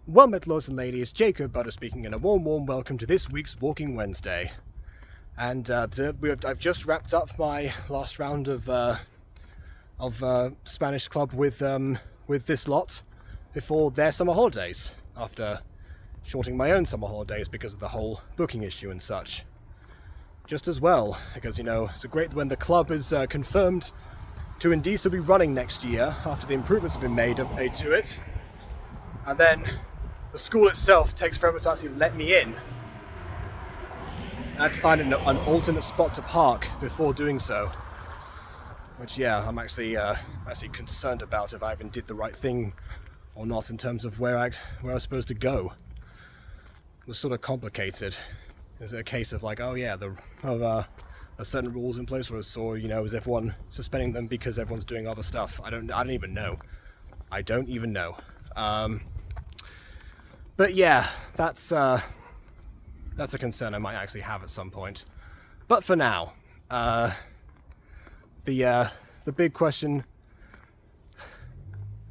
Well met, lords and ladies, Jacob Butter speaking, and a warm welcome to this week's Walking Wednesday. And I've just wrapped up my last round of Spanish club with this lot before their summer holidays, after shorting my own summer holidays because of the whole booking issue and such. Just as well, because, you know, it's great when the club is confirmed to indeed still be running next year after the improvements have been made to it, and then the school itself takes forever to actually let me in. I had to find an alternate spot to park before doing so, which, yeah, I'm actually concerned about if I even did the right thing or not in terms of where I was supposed to go. It was sort of complicated. Is it a case of like, oh yeah, are certain rules in place, or you know, is everyone suspending them because everyone's doing other stuff? I don't even know. I don't even know. But yeah, that's a concern I might actually have at some point. But for now, the big question.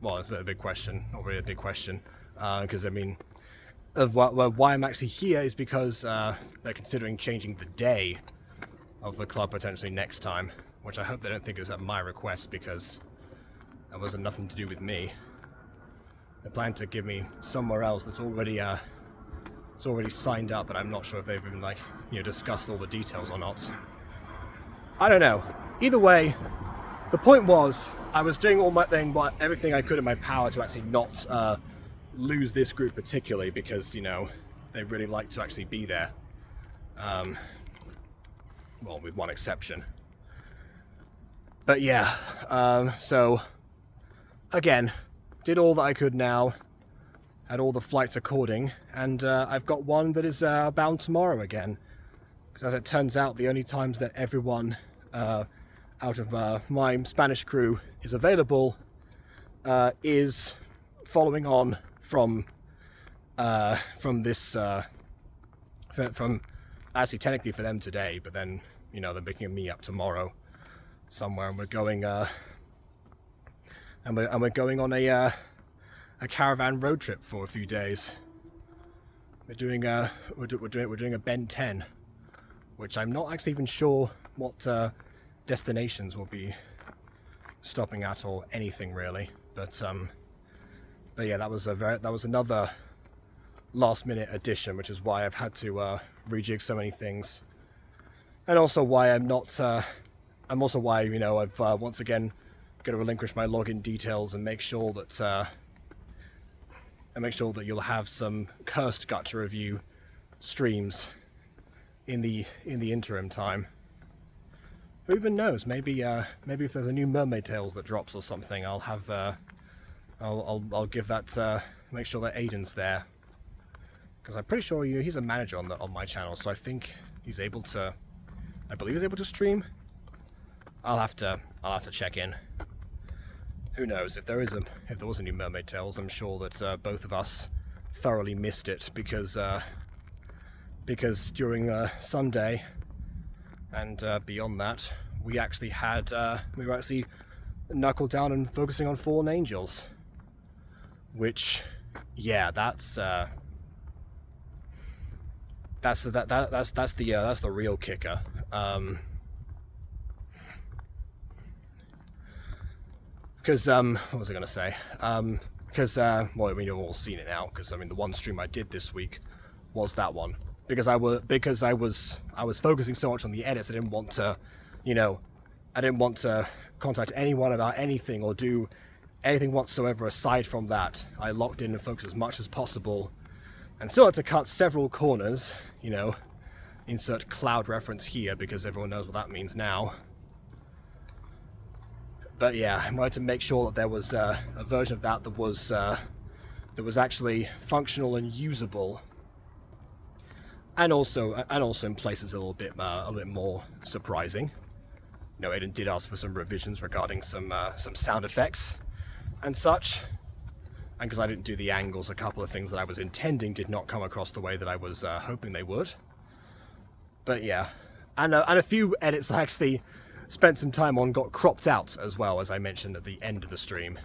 Well, it's a big question, not really a big question, because I mean, why I'm actually here is because they're considering changing the day of the club potentially next time, which I hope they don't think is at my request, because that wasn't nothing to do with me. They plan to give me somewhere else that's already signed up, but I'm not sure if they've even discussed all the details or not. I don't know. Either way, the point was I was doing everything I could in my power to actually not lose this group particularly, because, you know, they really like to actually be there. Well, with one exception. But yeah, so again, did all that I could now, had all the flights according, and I've got one that is bound tomorrow again. Because as it turns out, the only times that everyone out of my Spanish crew is available is following on from this, from actually technically for them today, but then, you know, they're picking me up tomorrow somewhere, and we're going on a caravan road trip for a few days. We're doing a Ben 10, which I'm not actually even sure what destinations we'll be stopping at or anything really. But yeah, that was another last minute addition, which is why I've had to rejig so many things, and also why I've once again going to relinquish my login details and make sure that you'll have some cursed Gacha review streams in the interim time. Who even knows? Maybe if there's a new Mermaid Tales that drops or something, I'll have I'll give that make sure that Aiden's there, because I'm pretty sure he's a manager on my channel, so I think I believe he's able to stream. I'll have to check in. Who knows? If there was a new Mermaid Tales, I'm sure that both of us thoroughly missed it, because during Sunday and beyond that, we actually were actually knuckled down and focusing on Fallen Angels, which, yeah, that's the real kicker. Because what was I gonna say? Because well, I mean, you've all seen it now. Because I mean, the one stream I did this week was that one. Because I was focusing so much on the edits, I didn't want to contact anyone about anything or do anything whatsoever aside from that. I locked in and focused as much as possible, and still had to cut several corners. You know, insert cloud reference here because everyone knows what that means now. But yeah, I wanted to make sure that there was a version of that was actually functional and usable, and also in places a little bit more surprising. You know, Aiden did ask for some revisions regarding some sound effects and such, and because I didn't do the angles, a couple of things that I was intending did not come across the way that I was hoping they would. But yeah, and a few edits I actually spent some time on got cropped out as well, as I mentioned at the end of the stream,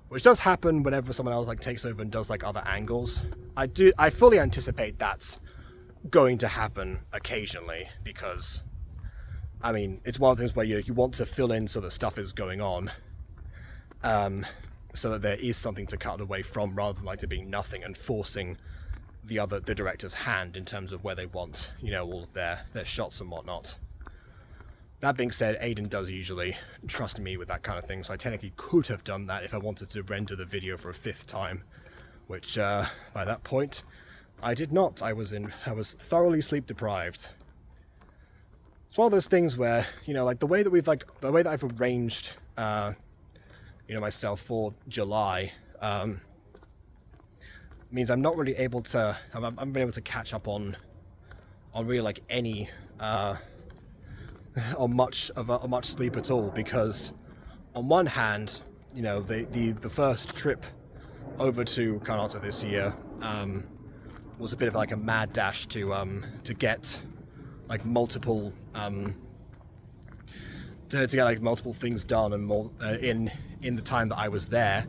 which does happen whenever someone else like takes over and does like other angles. I fully anticipate that's going to happen occasionally, because I mean, it's one of the things where you want to fill in so that stuff is going on, so that there is something to cut away from, rather than like there being nothing and forcing the director's hand in terms of where they want, you know, all of their shots and whatnot. That being said, Aiden does usually trust me with that kind of thing, so I technically could have done that if I wanted to render the video for a 5th time, which by that point I did not. I was thoroughly sleep deprived. It's one of those things where, you know, like the way that I've arranged, you know, myself for July, means I'm not really able to. I'm been able to catch up on really like any on much sleep at all, because on one hand, you know, the first trip over to Karnataka this year was a bit of like a mad dash to get like multiple to get like multiple things done and more in the time that I was there,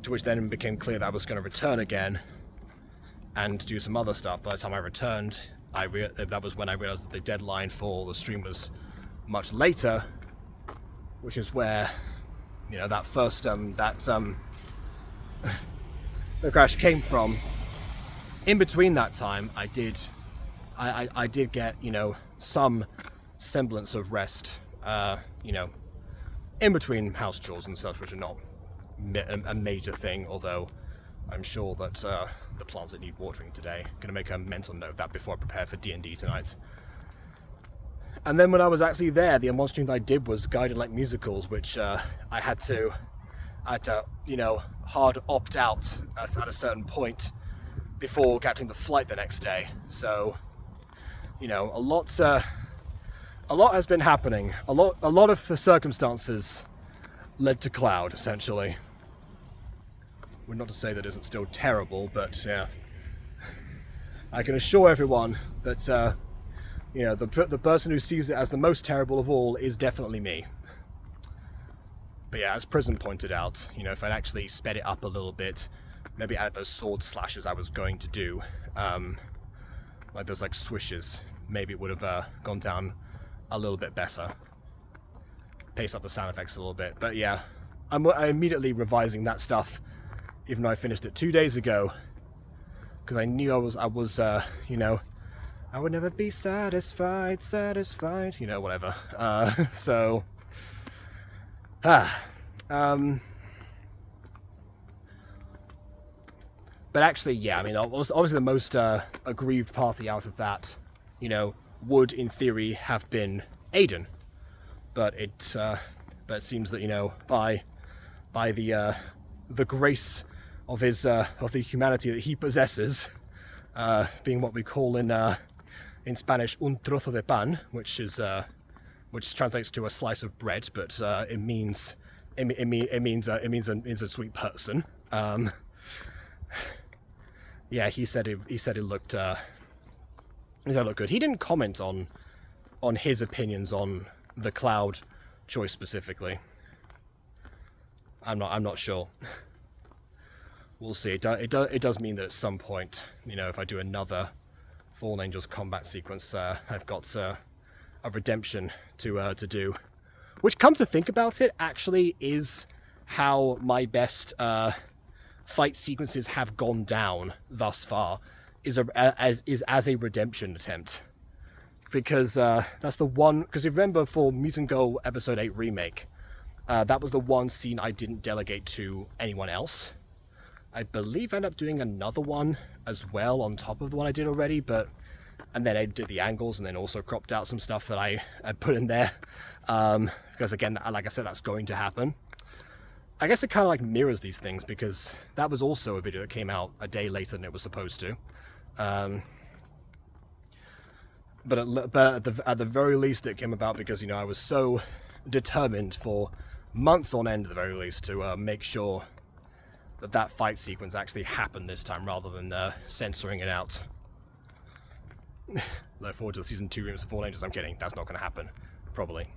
to which then became clear that I was going to return again and do some other stuff. By the time I returned, that was when I realized that the deadline for the stream was much later, which is where, you know, that first the crash came from. In between that time, I did get, you know, some semblance of rest, you know, in between house chores and such, which are not a major thing, although I'm sure that the plants that need watering today, I'm going to make a mental note of that before I prepare for D&D tonight. And then when I was actually there, the one stream that I did was Guided Light Musicals, which I had to, you know, hard opt out at a certain point before catching the flight the next day. So, you know, a lot has been happening. A lot of the circumstances led to Cloud, essentially. Well, not to say that isn't still terrible, but yeah, I can assure everyone that you know, the person who sees it as the most terrible of all is definitely me. But yeah, as Prism pointed out, you know, if I'd actually sped it up a little bit, maybe added those sword slashes I was going to do, like those like swishes, maybe it would have gone down a little bit better. Pace up the sound effects a little bit. But yeah, I'm immediately revising that stuff, even though I finished it 2 days ago, because I knew I was you know, I would never be satisfied, you know, whatever. So, but actually, yeah, I mean, obviously the most aggrieved party out of that, you know, would in theory have been Aiden, but it seems that, you know, by the grace of his of the humanity that he possesses, being what we call in Spanish un trozo de pan, which translates to a slice of bread, but it means a sweet person. Yeah, he said it looked good. He didn't comment on his opinions on the Cloud choice specifically. I'm not sure. We'll see. It does mean that at some point, you know, if I do another Fallen Angels combat sequence, I've got a redemption to do. Which, come to think about it, actually is how my best fight sequences have gone down thus far, is as a redemption attempt. Because that's the one, because you remember for Mutant Girl Episode 8 Remake, that was the one scene I didn't delegate to anyone else. I believe I ended up doing another one as well on top of the one I did already, and then I did the angles and then also cropped out some stuff that I put in there, because again, like I said, that's going to happen. I guess it kind of like mirrors these things, because that was also a video that came out a day later than it was supposed to. But at the very least, it came about because, you know, I was so determined for months on end, at the very least, to make sure that fight sequence actually happened this time, rather than censoring it out. Look forward to the season 2 remakes of Fallen Angels. I'm kidding. That's not going to happen, probably.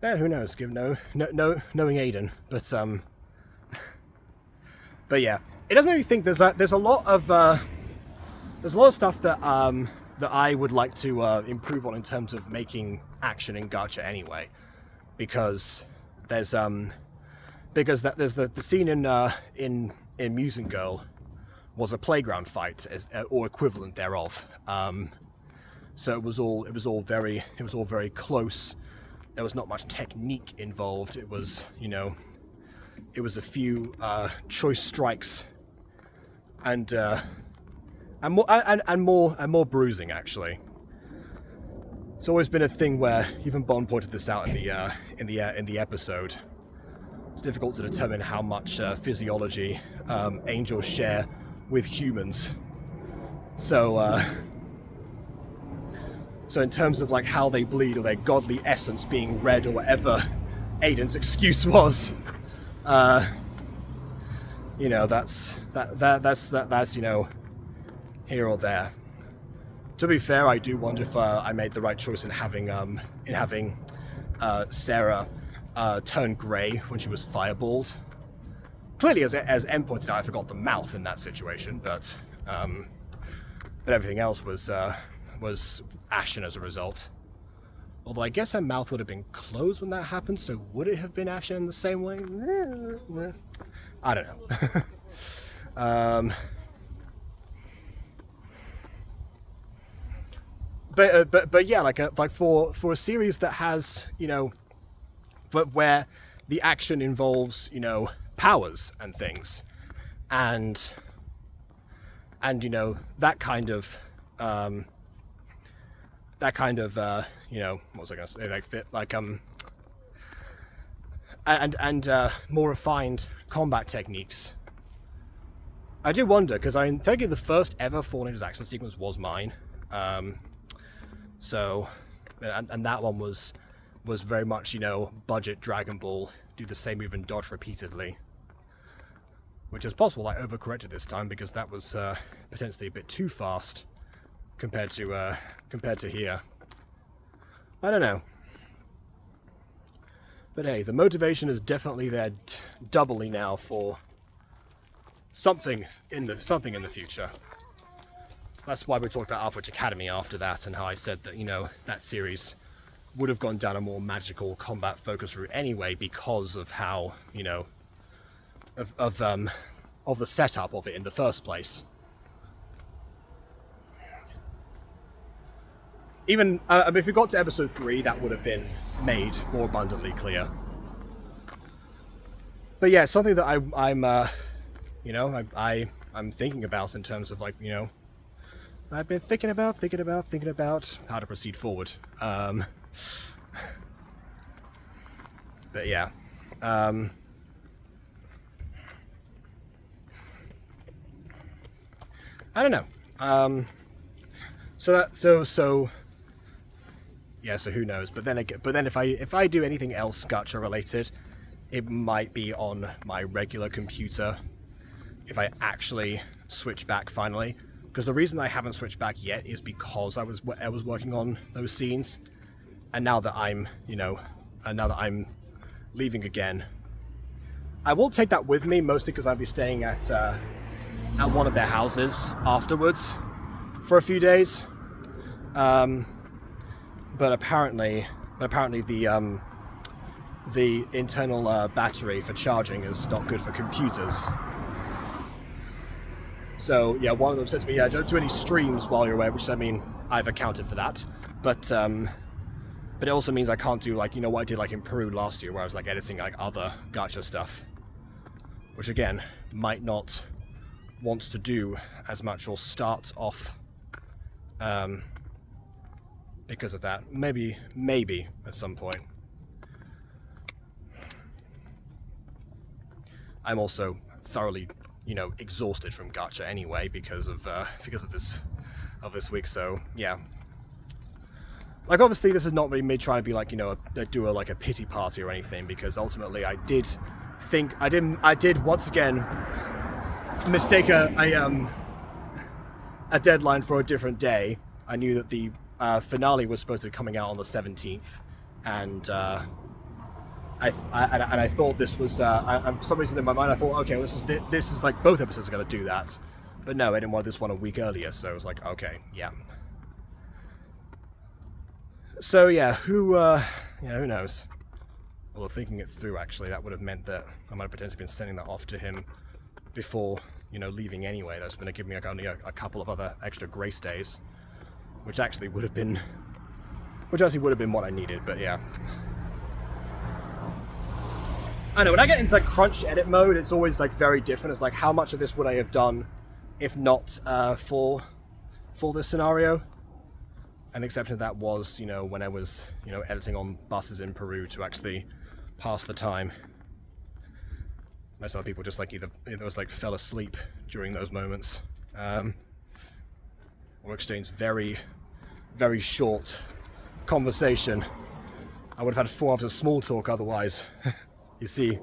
Yeah, who knows? Knowing Aiden, but But yeah, it does make me think. There's a lot of stuff that that I would like to improve on in terms of making action in gacha anyway, because there's the scene in Musen Girl was a playground fight or equivalent thereof. So it was all very close. There was not much technique involved. It was, it was a few choice strikes and more bruising actually. It's always been a thing where even Bond pointed this out in the episode. It's difficult to determine how much physiology angels share with humans. So in terms of like how they bleed or their godly essence being red or whatever Aiden's excuse was, that's here or there. To be fair, I do wonder if I made the right choice in having Sarah turn grey when she was fireballed. Clearly, as M pointed out, I forgot the mouth in that situation, but everything else was ashen as a result. Although I guess her mouth would have been closed when that happened, so would it have been ashen in the same way? I don't know. But yeah, like for a series that has, where the action involves, powers and things, and that kind of what was I gonna say, and more refined combat techniques. I do wonder, because technically the first ever Four Ninjas action sequence was mine. So, and that one was very much, budget Dragon Ball, do the same move and dodge repeatedly. Which is possible I overcorrected this time, because that was potentially a bit too fast compared to here. I don't know. But hey, the motivation is definitely there doubly now for something in the future. That's why we talked about Alpha Witch Academy after that, and how I said that, that series would have gone down a more magical combat focus route anyway, because of how, of the setup of it in the first place. Even if we got to episode 3, that would have been made more abundantly clear. But yeah, something that I'm thinking about in terms of I've been thinking about how to proceed forward. But yeah. I don't know. So who knows? But then if I do anything else gacha related, it might be on my regular computer. If I actually switch back finally. Because the reason I haven't switched back yet is because I was working on those scenes, and now that I'm leaving again, I will take that with me, mostly because I'll be staying at one of their houses afterwards for a few days. But apparently the internal battery for charging is not good for computers. So yeah, one of them said to me, "Yeah, don't do any streams while you're away," which I've accounted for that. But it also means I can't do what I did in Peru last year, where I was editing other gacha stuff, which again might not want to do as much or start off because of that. Maybe at some point. I'm also thoroughly exhausted from gacha anyway because of this week. So yeah, obviously this is not really me trying to be do a pity party or anything, because ultimately I did once again mistake a deadline for a different day. I knew that the finale was supposed to be coming out on the 17th, and I thought this was for some reason in my mind I thought, okay, well, this is like both episodes are going to do that, but no, I didn't want this one a week earlier, so it was like, okay, yeah. So yeah, who knows? Well, thinking it through, actually, that would have meant that I might have potentially been sending that off to him before, leaving anyway. That's going to give me like only a couple of other extra grace days, which actually would have been what I needed. But yeah, I know when I get into like crunch edit mode, it's always like very different. It's like, how much of this would I have done if not for this scenario? An exception to that was, when I was, editing on buses in Peru to actually pass the time. Most other people just like either fell asleep during those moments, or exchanged very, very short conversation. I would have had 4 hours of small talk otherwise. You see,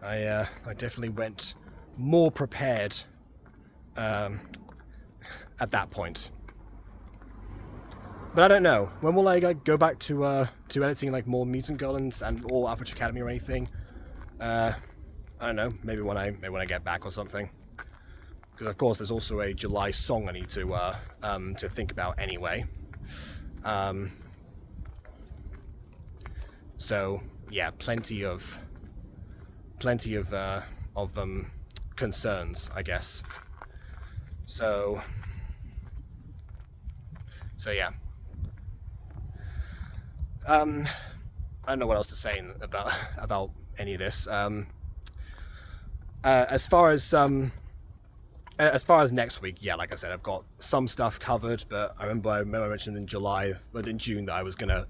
I definitely went more prepared at that point. But I don't know. When will I go back to editing like more Mutant Girl and or Alpha Academy or anything? I don't know. Maybe when I get back or something. Because of course there's also a July song I need to think about anyway. So yeah, plenty of concerns, I guess. So yeah. I don't know what else to say about any of this. As far as next week, yeah, like I said, I've got some stuff covered, but I remember I mentioned in June that I was gonna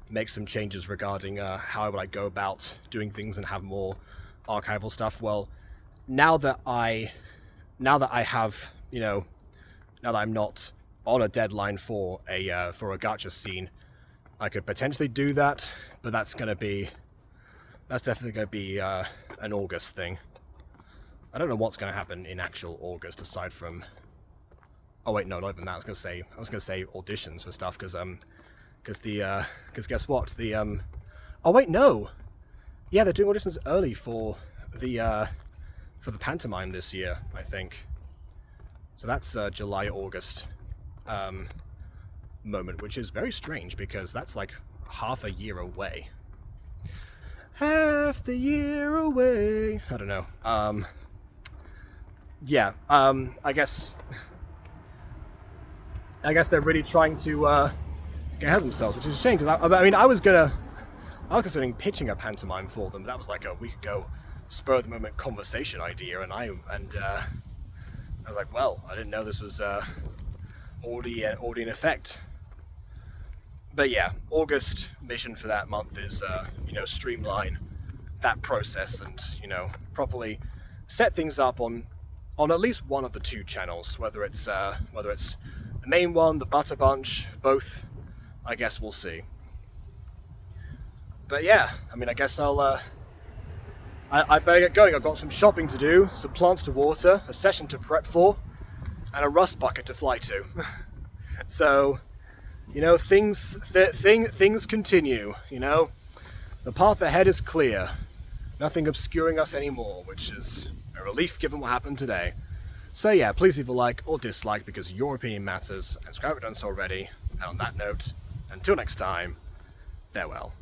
make some changes regarding how I would go about doing things and have more archival stuff. Well, now that I have, now that I'm not on a deadline for a gacha scene, I could potentially do that, but that's definitely gonna be an August thing. I don't know what's gonna happen in actual August aside from. Oh wait, no, not even that. I was gonna say auditions for stuff because guess what? Oh wait, no. Yeah, they're doing auditions early for the pantomime this year, I think. So that's July, August. Moment, which is very strange because that's like half a year away. Half the year away. I don't know. Yeah. I guess they're really trying to get ahead of themselves, which is a shame because I was considering pitching a pantomime for them. But that was like a week ago, spur of the moment conversation idea, and I was like, well, I didn't know this was already in effect. But yeah, August mission for that month is, streamline that process and, properly set things up on at least one of the 2 channels, whether it's the main one, the Butter Bunch, both. I guess we'll see. But yeah, I guess I better get going. I've got some shopping to do, some plants to water, a session to prep for, and a rust bucket to fly to. So, things continue, The path ahead is clear. Nothing obscuring us anymore, which is a relief given what happened today. So yeah, please leave a like or dislike because your opinion matters, and subscribe if you haven't done so already. And on that note, until next time, farewell.